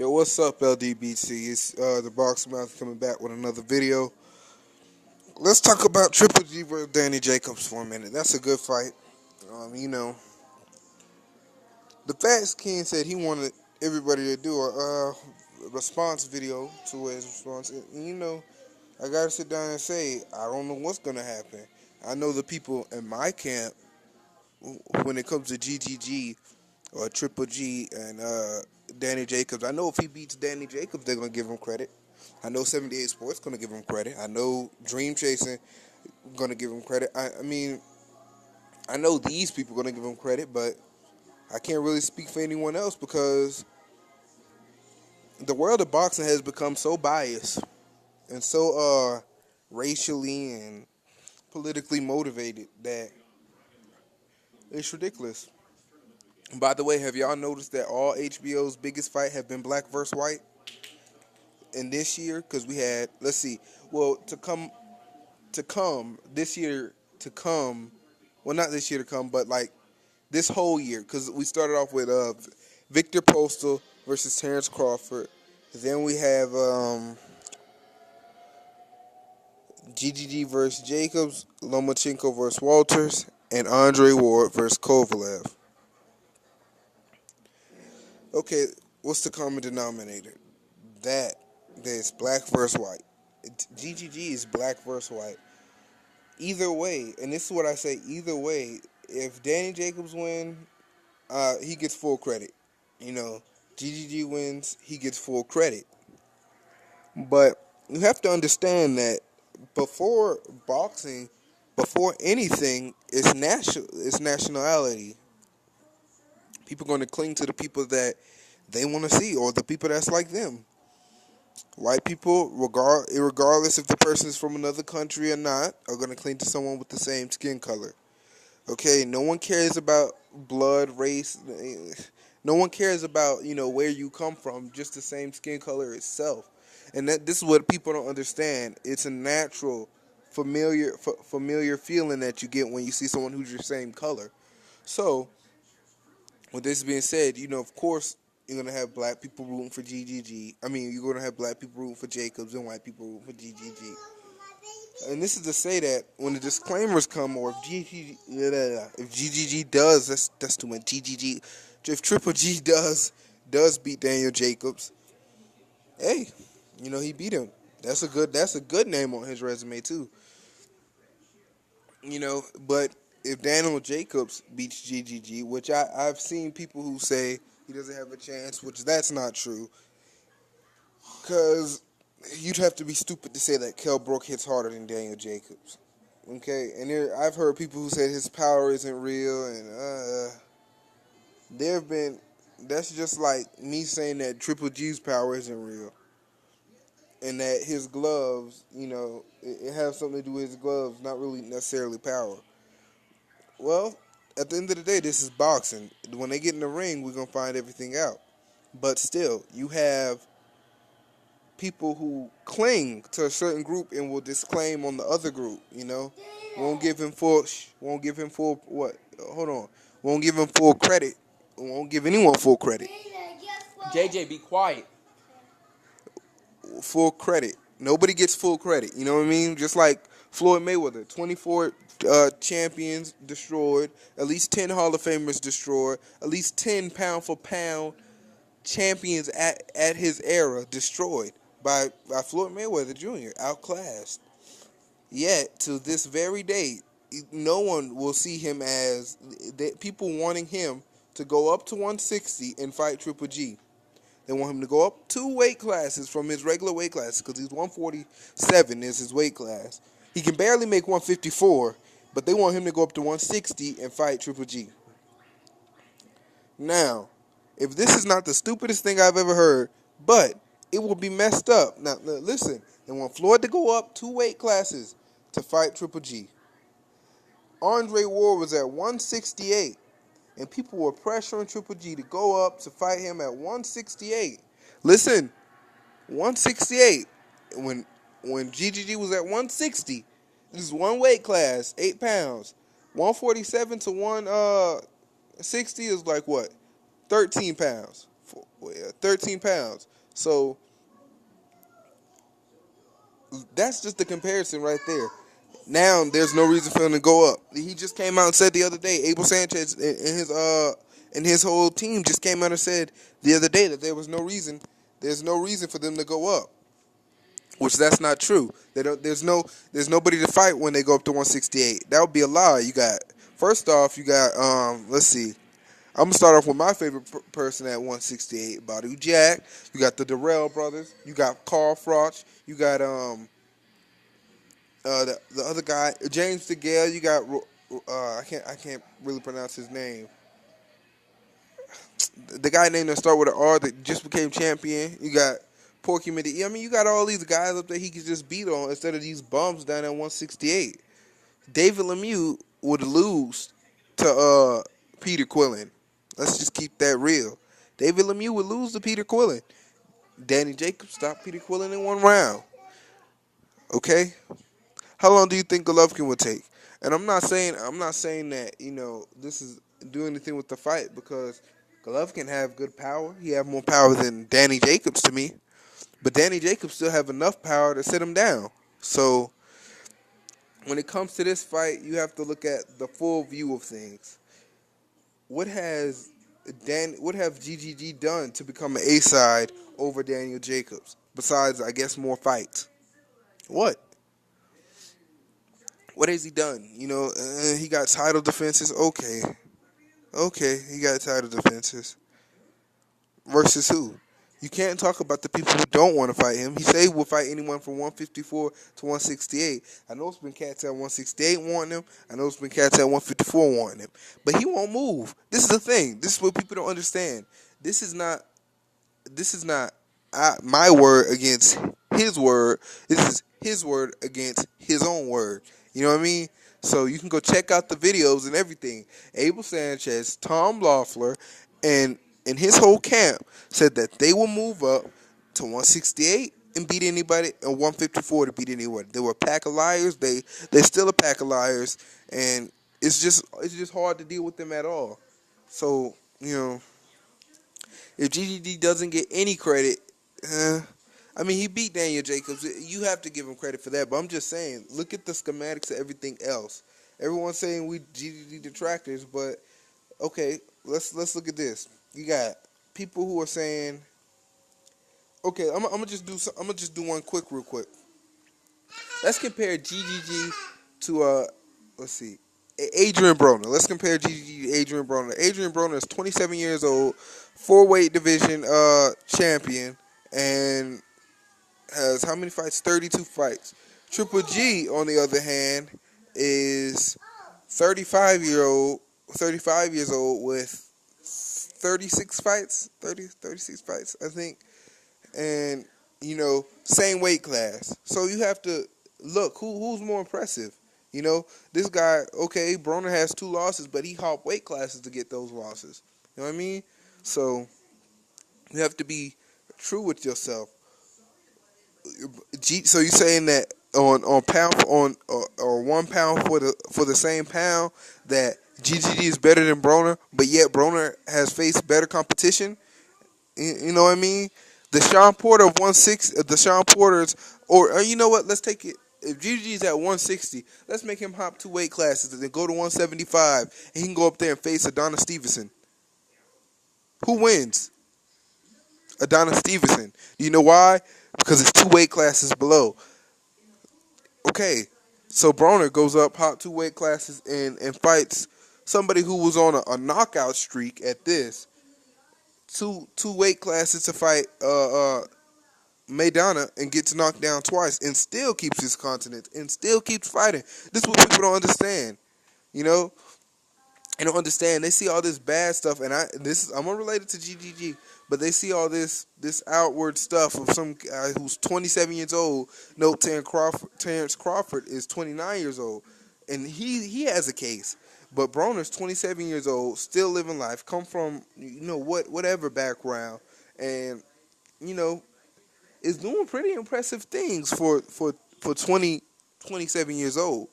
Yo, what's up, LDBC? It's the Box Mouth coming back with another video. Let's talk about Triple G versus Danny Jacobs for a minute. That's a good fight. The Fast King said he wanted everybody to do a response video to his response. And, I gotta sit down and say I don't know what's gonna happen. I know the people in my camp when it comes to GGG or Triple G and Danny Jacobs. I know if he beats Danny Jacobs, they're gonna give him credit. I know 78 Sports gonna give him credit. I know Dream Chasing gonna give him credit. I know these people gonna give him credit, but I can't really speak for anyone else because the world of boxing has become so biased and so racially and politically motivated that it's ridiculous. By the way, have y'all noticed that all HBO's biggest fight have been black versus white in this year? Because we had, let's see, well, to come this year to come, well, not this year to come, but like this whole year, because we started off with Victor Postal versus Terrence Crawford. Then we have GGG versus Jacobs, Lomachenko versus Walters, and Andre Ward versus Kovalev. Okay, what's the common denominator? There's black versus white. GGG is black versus white. Either way, and this is what I say, either way, if Danny Jacobs wins, he gets full credit. GGG wins, he gets full credit. But you have to understand that before boxing, before anything, it's nationality. People are going to cling to the people that they want to see or the people that's like them. White people, regardless if the person is from another country or not, are going to cling to someone with the same skin color. Okay, no one cares about blood, race. No one cares about, where you come from, just the same skin color itself. And this is what people don't understand. It's a natural, familiar feeling that you get when you see someone who's your same color. So, with this being said, of course, you're going to have black people rooting for GGG. You're going to have black people rooting for Jacobs and white people rooting for GGG. And this is to say that when the disclaimers come, or if GGG does, that's too much. GGG, if Triple G does beat Daniel Jacobs, hey, he beat him. That's a good name on his resume too. But if Daniel Jacobs beats GGG, which I've seen people who say he doesn't have a chance, which that's not true, because you'd have to be stupid to say that Kell Brook hits harder than Daniel Jacobs. Okay, and I've heard people who said his power isn't real, and that's just like me saying that Triple G's power isn't real, and that his gloves, it has something to do with his gloves, not really necessarily power. Well, at the end of the day, this is boxing. When they get in the ring, we're going to find everything out. But still, you have people who cling to a certain group and will disclaim on the other group, Won't give him full what? Hold on. Won't give him full credit. Won't give anyone full credit. JJ, be quiet. Full credit. Nobody gets full credit. You know what I mean? Just like Floyd Mayweather, 24 champions destroyed, at least 10 Hall of Famers destroyed, at least 10 pound for pound champions at his era destroyed by Floyd Mayweather Jr., outclassed. Yet, to this very day, no one will see him as people wanting him to go up to 160 and fight Triple G. They want him to go up 2 weight classes from his regular weight class because he's 147 is his weight class. He can barely make 154, but they want him to go up to 160 and fight Triple G. Now, if this is not the stupidest thing I've ever heard, but it will be messed up. Now, listen, they want Floyd to go up 2 weight classes to fight Triple G. Andre Ward was at 168. And people were pressuring Triple G to go up to fight him at 168. Listen, 168. When GGG was at 160, this is one weight class, 8 pounds. 147 to 160 is like what? 13 pounds. 13 pounds. So that's just the comparison right there. Now there's no reason for him to go up. He just came out and said the other day, Abel Sanchez and his whole team just came out and said the other day that there's no reason for them to go up. Which that's not true. There's nobody to fight when they go up to 168. That would be a lie. You got first off, you got let's see. I'm gonna start off with my favorite person at 168, Badu Jack. You got the Darrell brothers. You got Carl Froch. You got the other guy, James DeGale. You got I can't really pronounce his name. The guy named that start with an R that just became champion. You got Porky Midi. I mean, you got all these guys up there he could just beat on instead of these bums down at 168. David Lemieux would lose to Peter Quillen. Let's just keep that real. David Lemieux would lose to Peter Quillen. Danny Jacobs stopped Peter Quillen in one round. Okay? How long do you think Golovkin would take? And I'm not saying that, this is do anything with the fight because Golovkin have good power. He have more power than Danny Jacobs to me. But Danny Jacobs still have enough power to sit him down. So when it comes to this fight, you have to look at the full view of things. What have GGG done to become an A-side over Daniel Jacobs? Besides, I guess, more fights. What? What has he done? He got title defenses. Okay, he got title defenses. Versus who? You can't talk about the people who don't want to fight him. He said he will fight anyone from 154 to 168. I know it's been cats at 168 wanting him. I know it's been cats at 154 wanting him. But he won't move. This is the thing. This is what people don't understand. This is not my word against his word. This is his word against his own word. You know what I mean? So you can go check out the videos and everything. Abel Sanchez, Tom Loeffler, and his whole camp said that they will move up to 168 and beat anybody, and 154 to beat anyone. They were a pack of liars. They're still a pack of liars, and it's just hard to deal with them at all. So if GGD doesn't get any credit, he beat Daniel Jacobs. You have to give him credit for that. But I'm just saying, look at the schematics of everything else. Everyone's saying we GGD detractors, but okay, let's look at this. You got people who are saying, okay, I'm gonna just do one real quick. Let's compare GGG to let's see, Adrian Broner. Let's compare GGG to Adrian Broner. Adrian Broner is 27 years old, 4-weight division champion, and has how many fights? 32 fights. Triple G, on the other hand, is 35 years old with 36 fights, 36 fights, I think. And, same weight class. So you have to look, who's more impressive? This guy, okay, Broner has 2 losses, but he hopped weight classes to get those losses. You know what I mean? So you have to be true with yourself. So you're saying that on pound or 1 pound for the same pound that GGG is better than Broner, but yet Broner has faced better competition. You know what I mean? The Sean Porter of 160, the Sean Porter's, or you know what? Let's take it. If GGG is at 160, let's make him hop 2 weight classes and then go to 175, and he can go up there and face Adonis Stevenson. Who wins? Adonis Stevenson. Do you know why? Because it's 2 weight classes below. Okay, so Broner goes up, hop 2 weight classes, and fights somebody who was on a knockout streak at this. Two weight classes to fight Maidana and gets knocked down twice and still keeps his continence and still keeps fighting. This is what people don't understand. They don't understand. They see all this bad stuff, and I'm unrelated to GGG, but they see all this outward stuff of some guy who's 27 years old. No, Terrence Crawford is 29 years old, and he has a case. But Broner's 27 years old, still living life, come from whatever background, and is doing pretty impressive things for 27 years old.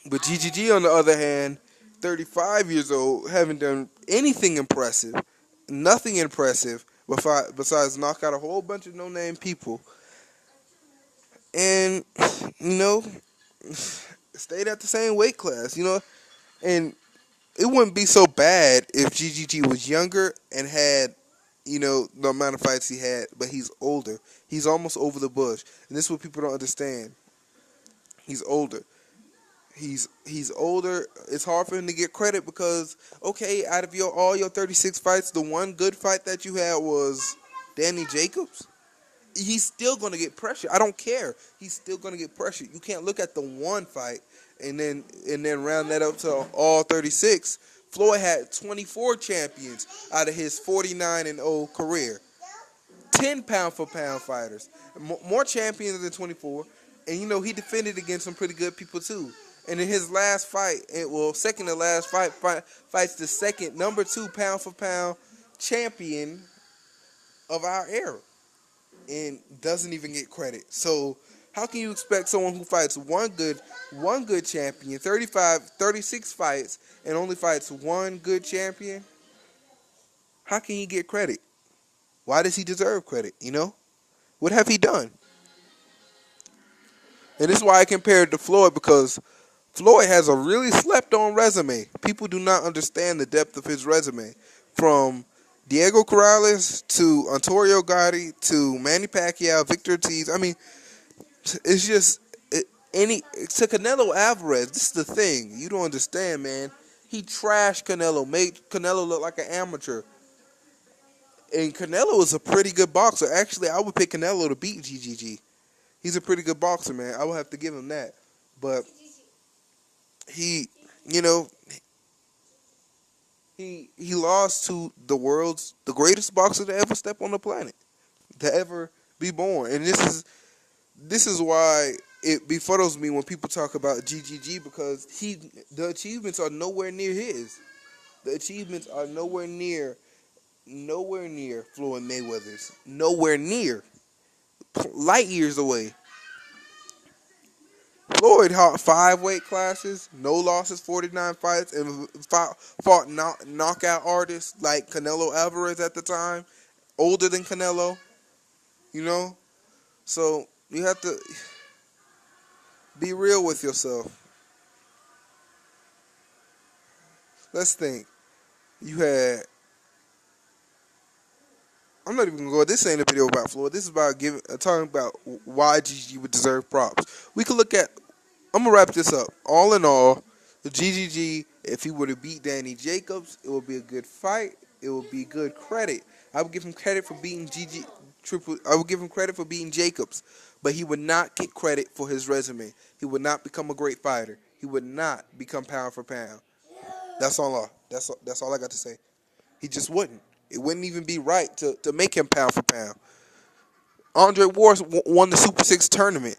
But GGG, on the other hand, 35 years old, haven't done anything impressive. nothing impressive besides knock out a whole bunch of no name people, and you know stayed at the same weight class. And it wouldn't be so bad if GGG was younger and had the amount of fights he had, but he's older. He's almost over the bush, and this is what people don't understand. He's older. He's older. It's hard for him to get credit because okay, out of all your 36 fights, the one good fight that you had was Danny Jacobs. He's still gonna get pressure. I don't care. He's still gonna get pressure. You can't look at the one fight and then round that up to all 36. Floyd had 24 champions out of his 49-0 career. 10 pound for pound fighters, more champions than 24, and he defended against some pretty good people too. And in his last fight, second to last fights the second number 2 pound for pound champion of our era, and doesn't even get credit. So how can you expect someone who fights one good champion, 36 fights, and only fights one good champion? How can he get credit? Why does he deserve credit? What have he done? And this is why I compared to Floyd, because Floyd has a really slept on resume. People do not understand the depth of his resume. From Diego Corrales to Antonio Gotti to Manny Pacquiao, Victor Ortiz. I mean, it's just to Canelo Alvarez. This is the thing you don't understand, man. He trashed Canelo, made Canelo look like an amateur. And Canelo is a pretty good boxer. Actually, I would pick Canelo to beat GGG. He's a pretty good boxer, man. I would have to give him that. But he, you know, he lost to the greatest boxer to ever step on the planet, to ever be born. And this is why it befuddles me when people talk about GGG, because the achievements are nowhere near his. The achievements are nowhere near Floyd Mayweather's. Nowhere near. Light years away. Floyd fought 5 weight classes, no losses, 49 fights, and fought knockout artists like Canelo Alvarez at the time, older than Canelo. So you have to be real with yourself. Let's think. You had. I'm not even gonna go. This ain't a video about Floyd. This is about talking about why GG would deserve props. We could look at. I'm gonna wrap this up. All in all, the GGG, if he were to beat Danny Jacobs, it would be a good fight. It would be good credit. I would give him credit for beating I would give him credit for beating Jacobs, but he would not get credit for his resume. He would not become a great fighter. He would not become pound for pound. That's all. That's all I got to say. He just wouldn't. It wouldn't even be right to make him pound for pound. Andre Ward won the Super 6 tournament.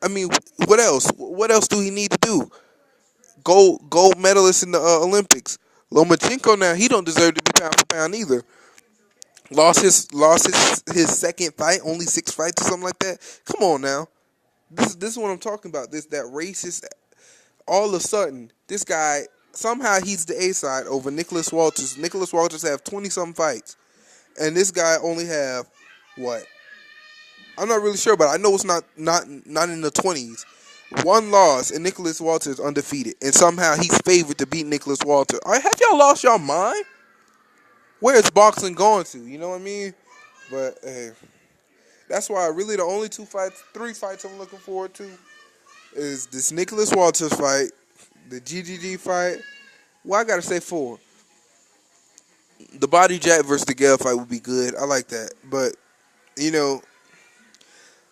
I mean, what else? What else do he need to do? Gold medalist in the Olympics. Lomachenko now, he don't deserve to be pound for pound either. Lost his second fight, only 6 fights or something like that. Come on now. This is what I'm talking about. That racist. All of a sudden, this guy, somehow he's the A side over Nicholas Walters. Nicholas Walters have 20-something fights. And this guy only have, what? I'm not really sure, but I know it's not in the 20s. 1 loss, and Nicholas Walters undefeated. And somehow he's favored to beat Nicholas Walters. All right, have y'all lost y'all mind? Where is boxing going to? You know what I mean? But, hey, that's why really the only 3 fights I'm looking forward to is this Nicholas Walters fight, the GGG fight. Well, I gotta say 4. The Body Jack versus the Gale fight would be good. I like that. But,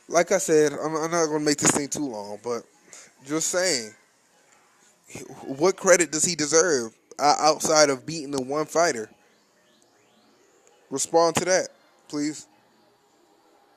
like I said, I'm not gonna make this thing too long, but just saying, what credit does he deserve outside of beating the one fighter? Respond to that, please.